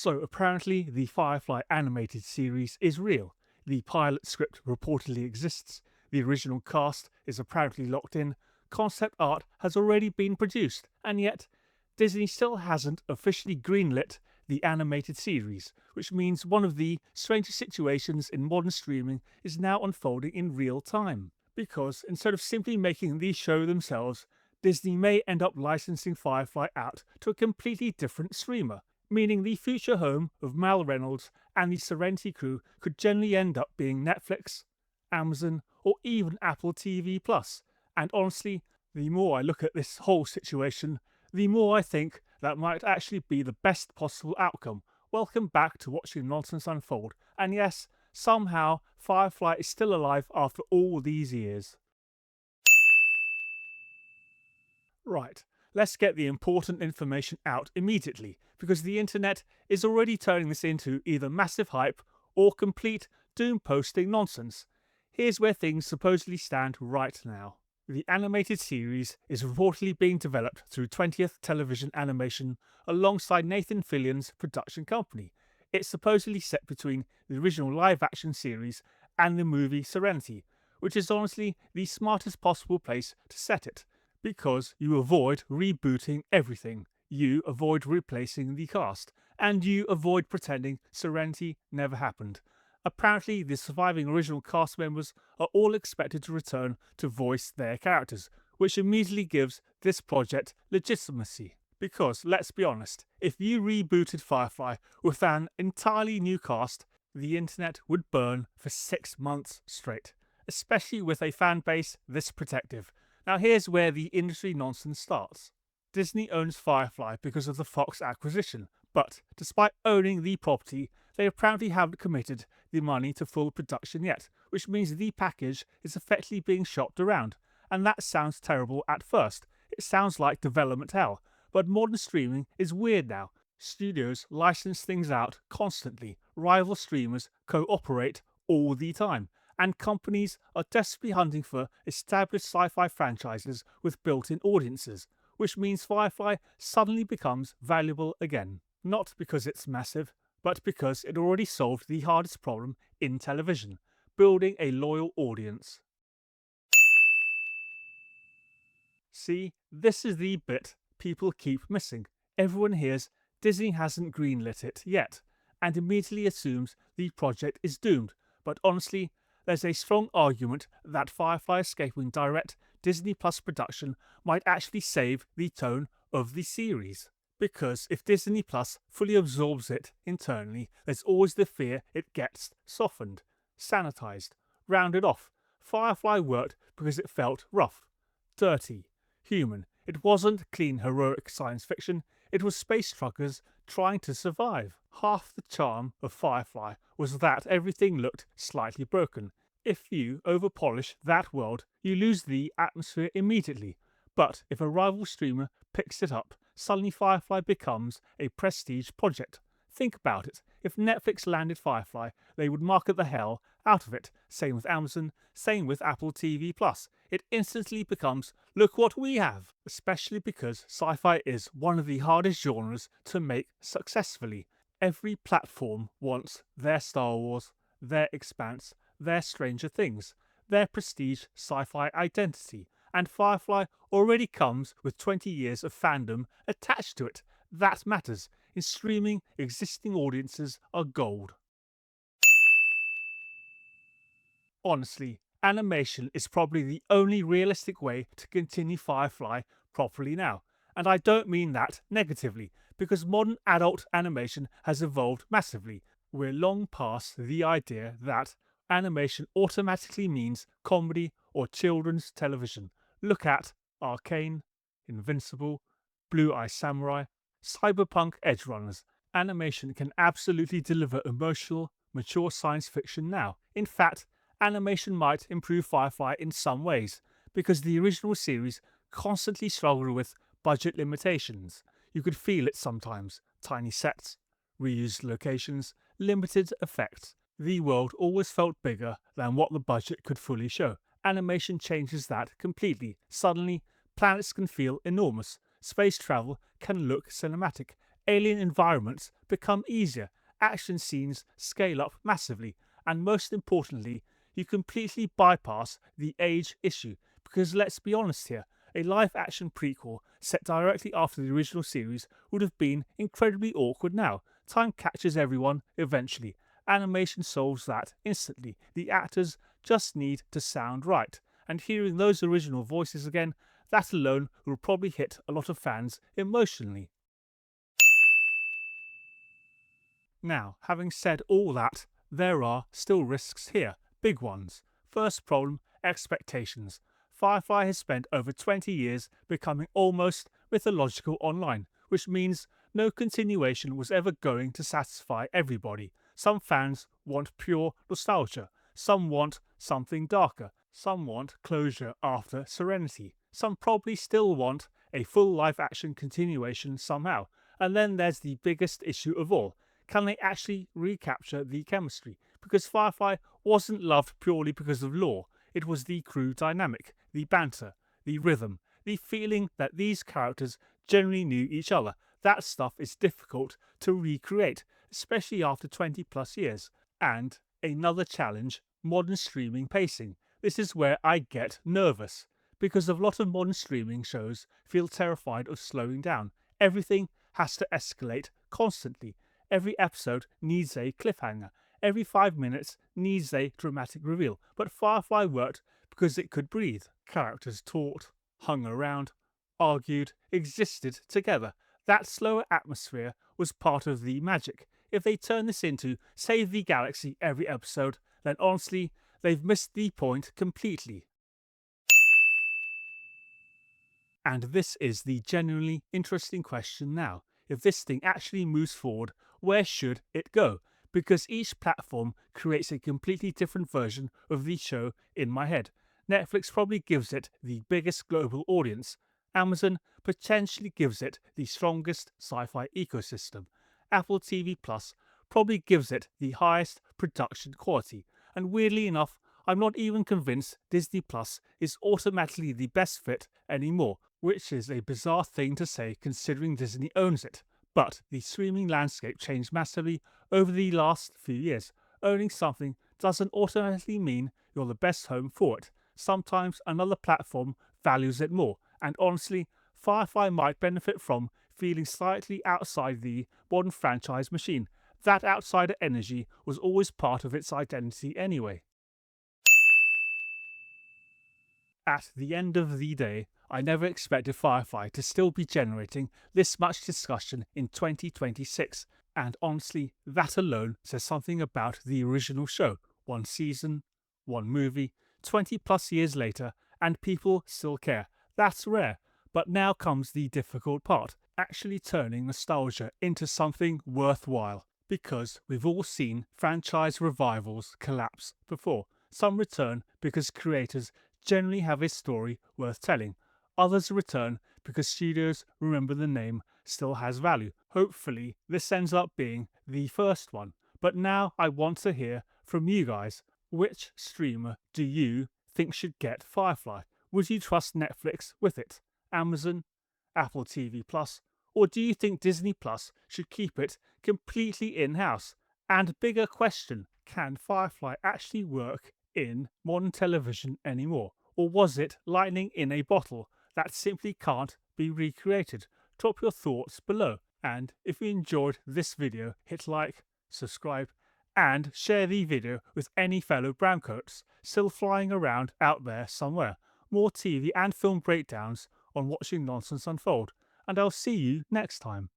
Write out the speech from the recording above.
So apparently the Firefly animated series is real. The pilot script reportedly exists. The original cast is apparently locked in. Concept art has already been produced, and yet Disney still hasn't officially greenlit the animated series, which means one of the strangest situations in modern streaming is now unfolding in real time. Because instead of simply making the show themselves, Disney may end up licensing Firefly out to a completely different streamer, meaning the future home of Mal Reynolds and the Serenity crew could generally end up being Netflix, Amazon, or even Apple TV Plus. And honestly, the more I look at this whole situation, the more I think that might actually be the best possible outcome. Welcome back to watching nonsense unfold, and yes, somehow Firefly is still alive after all these years. Right, let's get the important information out immediately, because the internet is already turning this into either massive hype or complete doom posting nonsense. Here's where things supposedly stand right now. The animated series is reportedly being developed through 20th Television Animation alongside Nathan Fillion's production company. It's supposedly set between the original live action series and the movie Serenity, which is honestly the smartest possible place to set it, because you avoid rebooting everything, you avoid replacing the cast, and you avoid pretending Serenity never happened. Apparently, the surviving original cast members are all expected to return to voice their characters, which immediately gives this project legitimacy. Because, let's be honest, if you rebooted Firefly with an entirely new cast, the internet would burn for 6 months straight, especially with a fan base this protective. Now here's where the industry nonsense starts. Disney owns Firefly because of the Fox acquisition, but despite owning the property, they apparently haven't committed the money to full production yet, which means the package is effectively being shopped around. And that sounds terrible at first. It sounds like development hell. But modern streaming is weird now. Studios license things out constantly. Rival streamers cooperate all the time. And companies are desperately hunting for established sci-fi franchises with built-in audiences, which means Firefly suddenly becomes valuable again. Not because it's massive, but because it already solved the hardest problem in television, building a loyal audience. See, this is the bit people keep missing. Everyone hears Disney hasn't greenlit it yet, and immediately assumes the project is doomed, but honestly, there's a strong argument that Firefly escaping direct Disney Plus production might actually save the tone of the series. Because if Disney Plus fully absorbs it internally, there's always the fear it gets softened, sanitized, rounded off. Firefly worked because it felt rough, dirty, human. It wasn't clean heroic science fiction, it was space truckers trying to survive. Half the charm of Firefly was that everything looked slightly broken. If you overpolish that world, you lose the atmosphere immediately. But if a rival streamer picks it up, suddenly Firefly becomes a prestige project. Think about it. If Netflix landed Firefly, they would market the hell out of it. Same with Amazon, same with Apple TV Plus. It instantly becomes, look what we have. Especially because sci-fi is one of the hardest genres to make successfully. Every platform wants their Star Wars, their Expanse, their Stranger Things, their prestige sci-fi identity. And Firefly already comes with 20 years of fandom attached to it. That matters. In streaming, existing audiences are gold. Honestly, animation is probably the only realistic way to continue Firefly properly now. And I don't mean that negatively, because modern adult animation has evolved massively. We're long past the idea that animation automatically means comedy or children's television. Look at Arcane, Invincible, Blue Eye Samurai, Cyberpunk Edge Runners. Animation can absolutely deliver emotional, mature science fiction now. In fact, animation might improve Firefly in some ways, because the original series constantly struggled with budget limitations. You could feel it sometimes. Tiny sets, reused locations, limited effects. The world always felt bigger than what the budget could fully show. Animation changes that completely. Suddenly, planets can feel enormous. Space travel can look cinematic. alien environments become easier, action scenes scale up massively, and most importantly, you completely bypass the age issue. Because let's be honest here, a live action prequel set directly after the original series would have been incredibly awkward now. Time catches everyone eventually. Animation solves that instantly. The actors just need to sound right. And hearing those original voices again, that alone will probably hit a lot of fans emotionally. Now, having said all that, there are still risks here, big ones. First problem, expectations. Firefly has spent over 20 years becoming almost mythological online, which means no continuation was ever going to satisfy everybody. Some fans want pure nostalgia, some want something darker, some want closure after Serenity, some probably still want a full live action continuation somehow, and then there's the biggest issue of all. Can they actually recapture the chemistry? Because Firefly wasn't loved purely because of lore, it was the crew dynamic, the banter, the rhythm, the feeling that these characters generally knew each other. That stuff is difficult to recreate, especially after 20 plus years. And another challenge, modern streaming pacing. This is where I get nervous, because a lot of modern streaming shows feel terrified of slowing down. Everything has to escalate constantly. Every episode needs a cliffhanger. Every 5 minutes needs a dramatic reveal. But Firefly worked because it could breathe. Characters talked, hung around, argued, existed together. That slower atmosphere was part of the magic. If they turn this into Save the Galaxy every episode, then honestly, they've missed the point completely. And this is the genuinely interesting question now. If this thing actually moves forward, where should it go? Because each platform creates a completely different version of the show in my head. Netflix probably gives it the biggest global audience. Amazon potentially gives it the strongest sci-fi ecosystem. Apple TV Plus probably gives it the highest production quality. And weirdly enough, I'm not even convinced Disney Plus is automatically the best fit anymore, which is a bizarre thing to say considering Disney owns it. But the streaming landscape changed massively over the last few years. Owning something doesn't automatically mean you're the best home for it. Sometimes another platform values it more, and honestly, Firefly might benefit from feeling slightly outside the modern franchise machine. That outsider energy was always part of its identity anyway. At the end of the day, I never expected Firefly to still be generating this much discussion in 2026, and honestly, that alone says something about the original show. One season, one movie, 20 plus years later, and people still care. That's rare. But now comes the difficult part, actually turning nostalgia into something worthwhile. Because we've all seen franchise revivals collapse before. Some return because creators generally have a story worth telling. Others return because studios remember the name still has value. Hopefully, this ends up being the first one. But now I want to hear from you guys. Which streamer do you think should get Firefly? Would you trust Netflix with it? Amazon? Apple TV Plus? Or do you think Disney Plus should keep it completely in-house? And bigger question, can Firefly actually work in modern television anymore? Or was it lightning in a bottle that simply can't be recreated? Drop your thoughts below. And if you enjoyed this video, hit like, subscribe, and share the video with any fellow browncoats still flying around out there somewhere. More TV and film breakdowns on watching nonsense unfold. And I'll see you next time.